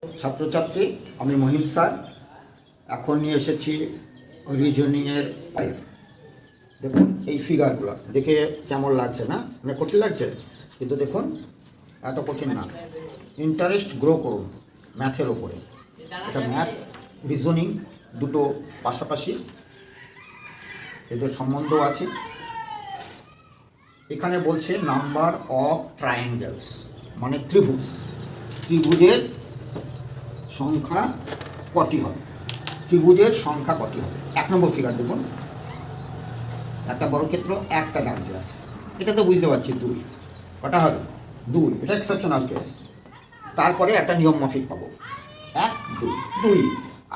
ছাত্রছাত্রী, আমি মহিম স্যার। এখন নিয়ে এসেছি রিজনিংয়ের পাইপ। দেখুন এই ফিগারগুলো দেখে কেমন লাগছে না? মানে কঠিন লাগছে, কিন্তু দেখুন এত কঠিন না। ইন্টারেস্ট গ্রো করুন ম্যাথের ওপরে। এটা ম্যাথ রিজনিং দুটো পাশাপাশি, এদের সম্বন্ধও আছে। এখানে বলছে নাম্বার অফ ট্রায়াঙ্গেলস, মানে ত্রিভুজের সংখ্যা কটি হবে। ত্রিভুজের সংখ্যা কটি হবে? 1 নম্বর ফিগার দেখুন, একটা বর্গক্ষেত্র, একটা দাগ আছে। এটা তো বুঝতে পারছি 2 কটা হবে? 2। এটা এক্সেপশনাল কেস। তারপরে একটা নিয়ম মাফিক পাবো 1 2 2।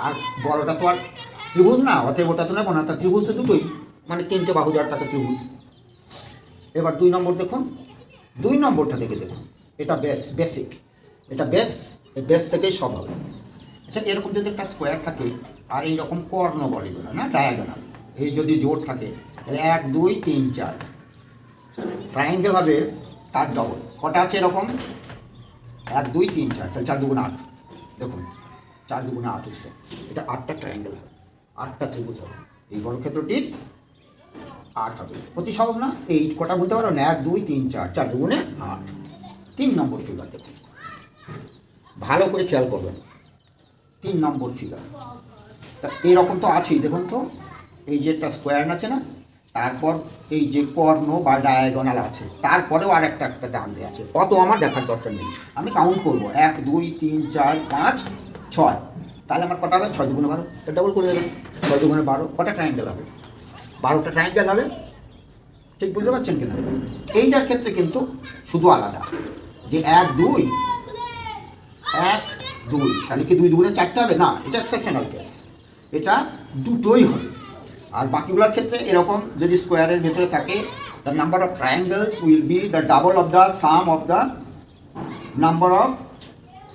আর বড়টা তো আর ত্রিভুজ না, অতএব ওটা তো নেবো না। তার ত্রিভুজ তো দুটোই, মানে 3টে বাহু যার তাকে ত্রিভুজ। এবার 2 নম্বর দেখুন, 2 নম্বরটা থেকে দেখুন, এটা বেসিক, এটা বেস, এই বেস থেকেই সব হবে। আচ্ছা, এরকম যদি একটা স্কোয়ার থাকে আর এইরকম কর্ণ বলে এগুলো না, ডায়াগোনাল, এই যদি জোড় থাকে তাহলে 1 2 3 4 ট্রায়াঙ্গেল হবে তার ডবল। কটা আছে এরকম? 1 2 3 4, তাহলে 4 2 8। দেখুন 4 2 8 হচ্ছে, এটা 8টা ট্রায়াঙ্গেল হবে, 8টা ত্রিভুজ হবে। এই বর্গক্ষেত্রটির 8 হবে। অতি সহজ না? এই কটা বলতে পারো না? 1 2 3 4, 4 2 8। 3 নম্বর ফিগার দেখুন, ভালো করে খেয়াল করবেন। 3 নম্বর ফিগার তা এরকম তো আছেই। দেখুন তো, এই যে একটা স্কোয়ার আছে না, তারপর এই যে কর্ণ বা ডায়াগোনাল আছে, তারপরেও আর একটা দাগ দিয়ে আছে। অত আমার দেখার দরকার নেই, আমি কাউন্ট করবো 1 2 3 4 5 6। তাহলে আমার কটা হবে? 6 2 12। তো ডবল করে দেবেন, 6 2 12। কটা ট্রায়াঙ্গেল হবে? 12টা ট্রায়াঙ্গেল হবে। ঠিক বুঝতে পারছেন কিনা? দেখুন এইটার ক্ষেত্রে কিন্তু শুধু আলাদা, যে 1 2 1 2, তাহলে কি 2 2 4টা হবে? না, এটা এক্সেপশনাল কেস, এটা দুটোই হবে। আর বাকিগুলোর ক্ষেত্রে এরকম যদি স্কোয়ারের ভেতরে থাকে, the number of triangles will be the double of the some of the number of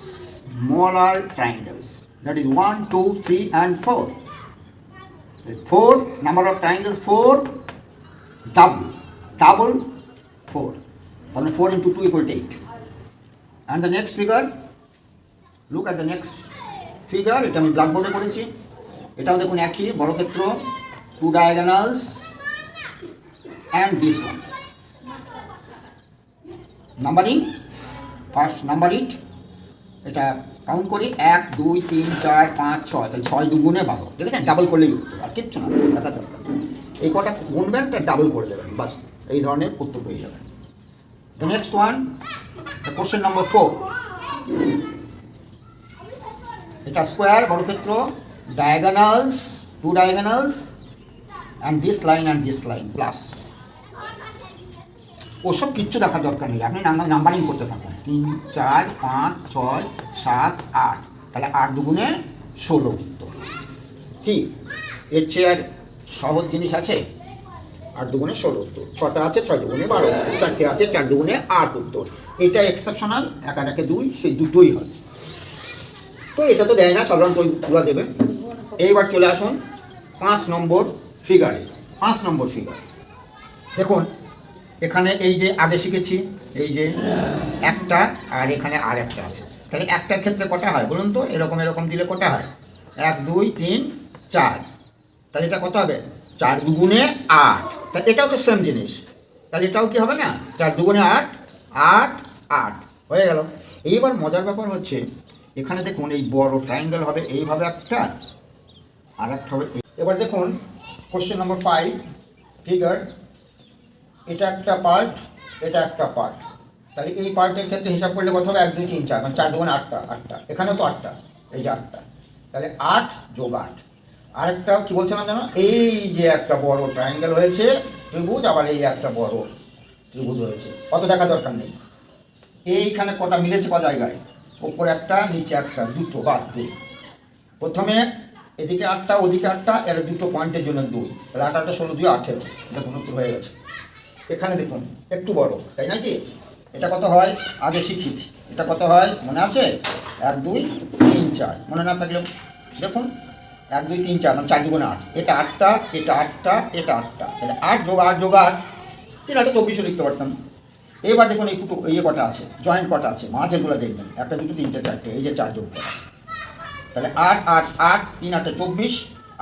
smaller triangles, that is 1 2 3 and 4. 4 number of triangles, 4 double 4, তাহলে 4 into 2 equal to 8. And the next figure, look at the next figure, এটা আমি ব্ল্যাকবোর্ডে করেছি। এটাও দেখুন একই বর্গক্ষেত্র, 2 diagonals and this one. Numbering, first number it, এটা count করি 1 2 3 4 5 6, তাহলে 6 2 12। দেখেছেন, ডাবল করলেই উত্তর, আর কিচ্ছু না দেখা দরকার। এই কটা গুনবেন, তা ডাবল করে দেবেন, বাস এই ধরনের উত্তর পেয়ে যাবেন। The next one, question number 4। এটা স্কোয়ার, বর্গক্ষেত্র, diagonals, 2 diagonals and this line plus. ওসব কিচ্ছু দেখার দরকার নেই, আপনি নাম্বারিং করতে থাকুন। 3 4 5 6 7 8, তাহলে 8 2 16 উত্তর। কি এর চেয়ে আর সহজ জিনিস আছে? 8 2 16 উত্তর। 6টা আছে, 6 2 12, 4টে আছে, 4 2 8 উত্তর। এটা এক্সেপশনাল, 1 আর 1 2, সেই দুটোই হয়। তো এটা তো দেয় না, সাধারণত ওইগুলো দেবে। এইবার চলে আসুন 5 নম্বর ফিগারে। 5 নম্বর ফিগার দেখুন, এখানে এই যে আগে শিখেছি, এই যে একটা আর এখানে আর একটা আছে, তাহলে একটার ক্ষেত্রে কটা হয় বলুন তো? এরকম এরকম দিলে কটা হয়? 1 2 3 4, তাহলে এটা কত হবে? 4 2 8। তাহলে এটাও তো সেম জিনিস, তাহলে এটাও কি হবে না? 4 2 8 8 8 হয়ে গেল। এইবার মজার ব্যাপার হচ্ছে, এখানে দেখুন এই বড় ট্রায়াঙ্গেল হবে এইভাবে একটা, আর একটা হবে। এবার দেখুন কোশ্চেন নম্বর 5 ফিগার, এটা একটা পার্ট, এটা একটা পার্ট। তাহলে এই পার্টের ক্ষেত্রে হিসাব করলে কত হবে? 1 2 3 4, মানে 4 2 8টা, 8টা এখানেও তো 8টা, এই যে 8টা, তাহলে 8 যোগ 8। আরেকটা কি বলছিলাম জানো? এই যে একটা বড় ট্রায়াঙ্গেল হয়েছে ত্রিভুজ, আবার এই একটা বড় ত্রিভুজ হয়েছে, অত দেখা দরকার নেই। এইখানে কটা মিলেছে, ক জায়গায়? ওপরে একটা, নিচে একটা, দুটো, বাস 2। প্রথমে এদিকে 8টা, ওদিকে 8টা, এর দুটো পয়েন্টের জন্য 2, তাহলে 8 8 16 2 18, দেখুন উত্তর হয়ে গেছে। এখানে দেখুন একটু বড়, তাই নাকি? এটা কত হয় আগে শিখিয়েছি, এটা কত হয় মনে আছে? 1 2 3 4, মনে না থাকলে দেখুন 1 2 3 4, মানে 4 2 8। এটা 8টা, এটা 8টা, এটা 8টা, তাহলে 8 যোগ 8 যোগ 8, 3 8 24 লিখতে পারতাম। এবার দেখুন এই ফুটো ইয়ে কটা আছে, জয়েন্ট কটা আছে, মাঝেরগুলো দেখবেন 1 2 3 4 5, এই যে 4 যোগ করা আছে, তাহলে 8 8 8 3 8 24,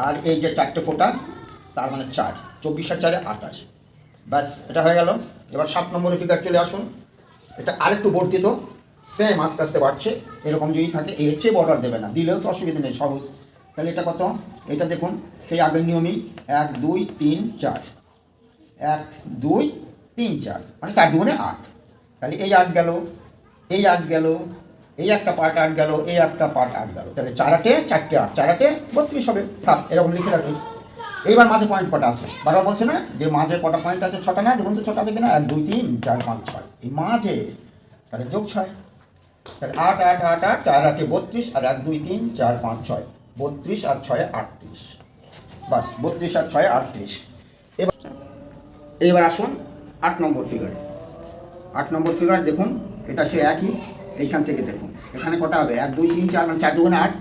আর এই যে 4টে ফোঁটা তার মানে 4, 24 আর 4 28, ব্যাস এটা হয়ে গেল। এবার 7 নম্বরের ফিগার চলে আসুন। এটা আরেকটু বর্ধিত, সেম আস্তে আস্তে বাড়ছে, এরকম যদি থাকে এর চেয়ে বড় আর দেবে না, দিলেও তো অসুবিধা নেই, সহজ। তাহলে এটা কত, এটা দেখুন সেই আগের নিয়মেই 1 2 3 4, 1 2 3 4, মানে 4 2 8, তাহলে এই 8 গেল, এই 8 গেল, এই একটা পার্ট 8 গেল, এই একটা পার্ট 8 গেল, তাহলে 4 8 4 8, 4 8 32 হবে। থাক, এরকম লিখে রাখি। এইবার মাঝে পয়েন্ট কটা আছে, বারবার বলছে না যে মাঝে কটা পয়েন্ট আছে, 6টা না, দেখুন তো 6টা আছে কিনা, 1 2 3 4 5 6, এই মাঝে, তাহলে যোগ 6, তাহলে 8 8 8 8, 4 8 32, আর 1 2 3 4 5 6, 32 আর 6 38, বাস 32 আর 6 38। এবার আসুন 8 নম্বর ফিগারে। 8 নম্বর ফিগার দেখুন, এটা সে একই, এইখান থেকে দেখুন এখানে কটা হবে, 1 2 3 4, মানে 4 2 8,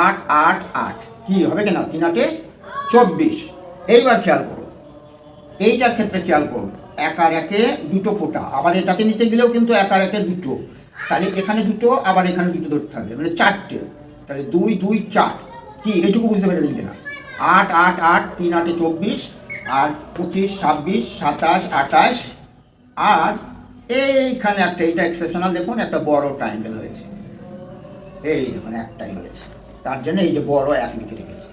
8 8 8, কি হবে কিনা, 3 8 24। এইবার খেয়াল করুন, এইটার ক্ষেত্রে খেয়াল করুন, 1 আর 1 দুটো ফোঁটা, আবার এটাতে নিতে গেলেও কিন্তু 1 আর 1 দুটো, তাহলে এখানে দুটো, আবার এখানে দুটো ধরতে থাকবে, মানে 4টে, তাহলে 2 2 4, কি এইটুকু বুঝতে পেরেছেন কিনা, 8 8 8 3 8 24, আর 25 26 27 28, আর এইখানে একটা, এইটা এক্সেপশনাল, দেখুন একটা বড় ট্রায়াঙ্গেল হয়েছে, এই দেখুন একটাই হয়েছে, তার জন্য এই যে বড় 1 লিখে রেখেছে।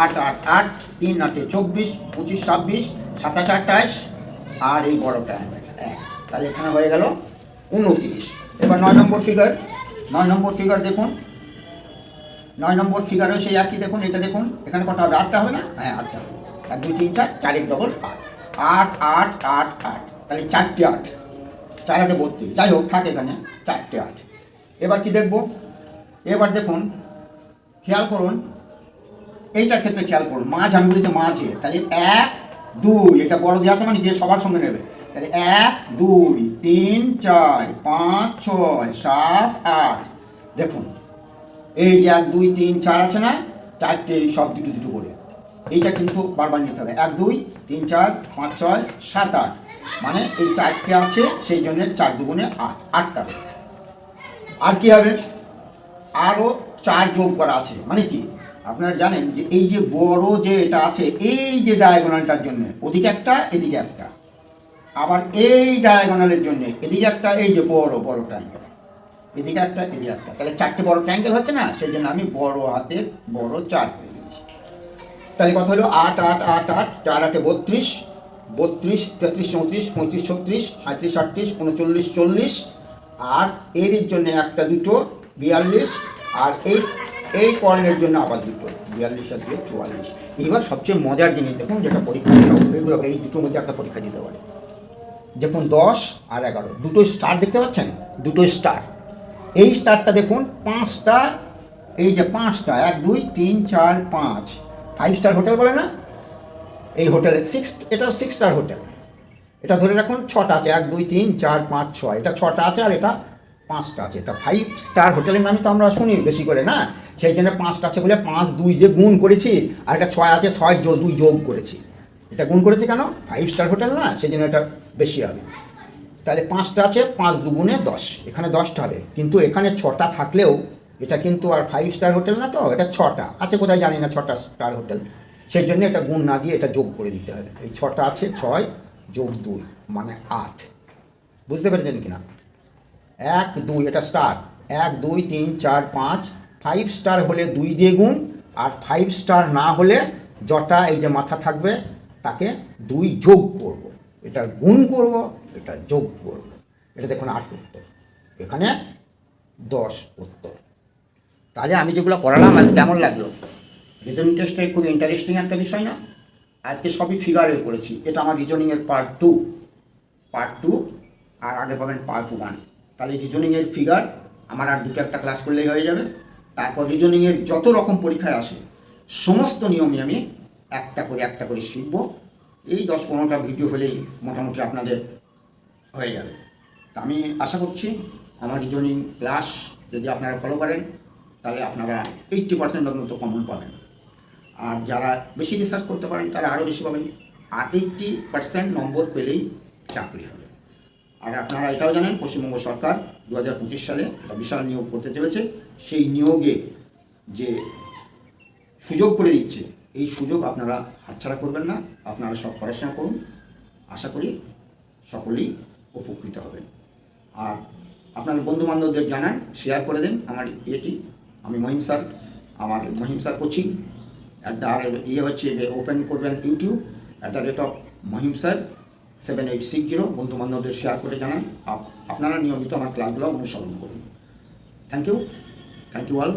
8 8 8 3 8 24 25 26 27 28, আর এই বড় ট্রায়াঙ্গেলটা 1, তাহলে এখানে হয়ে গেল 29। এবার 9 নম্বর ফিগার, 9 নম্বর ফিগার দেখুন, 9 নম্বর ফিগারেও সেই একই, দেখুন এটা দেখুন এখানে কটা হবে, 8টা হবে না, হ্যাঁ 8টা হবে, 1 2 3 4, 4 এর ডবল 8, 8 8 8 8, তাহলে 4টে 8, 4 8 32, যাই হোক থাকে এখানে 4টে 8। এবার কি দেখব, এবার দেখুন খেয়াল করুন, এইটার ক্ষেত্রে খেয়াল করুন, মাঝ আমি বলেছি মাঝে, তাহলে 1 2, এটা বড় দিয়ে আছে মানে গিয়ে সবার সঙ্গে নেবে, তাহলে 1 2 3 4 5 6 7 8, দেখুন এই যে 1 2 3 4 আছে না, 4টে সব দুটো দুটো করে, এইটা কিন্তু বারবার নিতে হবে, 1 2 3 4 5 6 7 8, মানে এই 4টে আছে, সেই জন্য 4 2 8, 8টা। আর কি হবে, আরও 4 যোগ করা আছে, মানে কি আপনারা জানেন যে এই যে বড় যে এটা আছে, এই যে ডায়াগোনালটার জন্য ওদিকে একটা এদিকে একটা, আবার এই ডায়াগোনালের জন্য এদিকে একটা, এই যে বড় বড় ট্রায়াঙ্গেল, এদিকে একটা এদিকে একটা, তাহলে 4টে বড় ট্রায়াঙ্গেল হচ্ছে না, সেই জন্য আমি বড় হাতের বড় 4 করে দিয়েছি। তাহলে কত হলো, 8 8 8 8, 4 8 32, 32 33 34 35 36 37 38 39 40, আর এর জন্য একটা দুটো 42, আর এই কর্ণের জন্য আবার দুটো 42 আর 2 44। এবার সবচেয়ে মজার জিনিস দেখুন, যেটা পরীক্ষা দিতে হবে, এগুলো এই দুটোর মধ্যে একটা পরীক্ষা দিতে পারে, দেখুন 10 আর 11 দুটো স্টার দেখতে পাচ্ছেন, দুটো স্টার, এই স্টারটা দেখুন 5টা, এই যে 5টা 1 2 3 4 5, 5 স্টার হোটেল বলে না, এই হোটেলে 6, এটা 6 স্টার হোটেল, এটা ধরে রাখুন 6টা আছে, 1 2 3 4 5 6, এটা 6টা আছে, আর এটা 5টা আছে, তা 5 স্টার হোটেলের নামই তো আমরা শুনি বেশি করে না, সেই জন্য 5টা আছে বলে 5 2 দিয়ে গুণ করেছি, আর এটা 6 আছে 6 2 যোগ করেছি, এটা গুণ করেছি কেন, 5 স্টার হোটেল না, সেই জন্য এটা বেশি হবে। তাহলে 5টা আছে, 5 2 10, এখানে 10টা হবে, কিন্তু এখানে 6টা থাকলেও এটা কিন্তু আর 5 স্টার হোটেল না, তো এটা 6টা আছে, কোথায় জানি না 6টা স্টার হোটেল, সেই জন্য এটা গুণ না দিয়ে এটা যোগ করে দিতে হবে, এই 6টা আছে 6 যোগ 2 মানে 8, বুঝতে পেরেছেন কিনা, 1 2 এটা স্টার, 1 2 3 4 5, 5 স্টার হলে 2 দিয়ে গুণ, আর 5 স্টার না হলে যটা এই যে মাথা থাকবে তাকে 2 যোগ করব, এটা গুণ করব, এটা যোগ করব, এটা দেখুন 8 উত্তর, এখানে 10 উত্তর। তাহলে আমি যেগুলো করালাম আজ কেমন লাগলো, রিজনিং টেস্টে খুব ইন্টারেস্টিং একটা বিষয় না, আজকে সবই ফিগারের করেছি, এটা আমার রিজনিংয়ের পার্ট 2, আর আগে পাবেন পার্ট 1, তাহলে রিজনিংয়ের ফিগার আমার আর দুটো একটা ক্লাস করলেই হয়ে যাবে, তারপর রিজনিংয়ের যত রকম পরীক্ষায় আসে সমস্ত নিয়মই আমি একটা করে শিখব, এই 10-15টা ভিডিও হলেই মোটামুটি আপনাদের হয়ে যাবে। তা আমি আশা করছি আমার রিজনিং ক্লাস যদি আপনারা ফলো করেন তাহলে আপনারা 80% মতো কমন পাবেন, আর যারা বেশি রিসার্চ করতে পারেন তারা আরও বেশি পাবেন, আর 80% নম্বর পেলেই চাকরি হবে। আর আপনারা এটাও জানেন পশ্চিমবঙ্গ সরকার 2025 সালে একটা বিশাল নিয়োগ করতে চলেছে। সেই নিয়োগে যে সুযোগ করে দিচ্ছে, এই সুযোগ আপনারা হাতছাড়া করবেন না। আপনারা সব পড়াশোনা করুন, আশা করি সকলেই উপকৃত হবেন। আর আপনার বন্ধুবান্ধবদের জানান, শেয়ার করে দেন আমার ইয়েটি। আমি মহিম স্যার, আমার মহিম স্যার কোচিং হচ্ছে ওপেন করবেন ইউটিউব @মহিম স্যার 7860। বন্ধুবান্ধবদের শেয়ার করে জানান। আপনারা নিয়মিত আমার ক্লাসগুলো অনুসরণ করুন। Thank you all.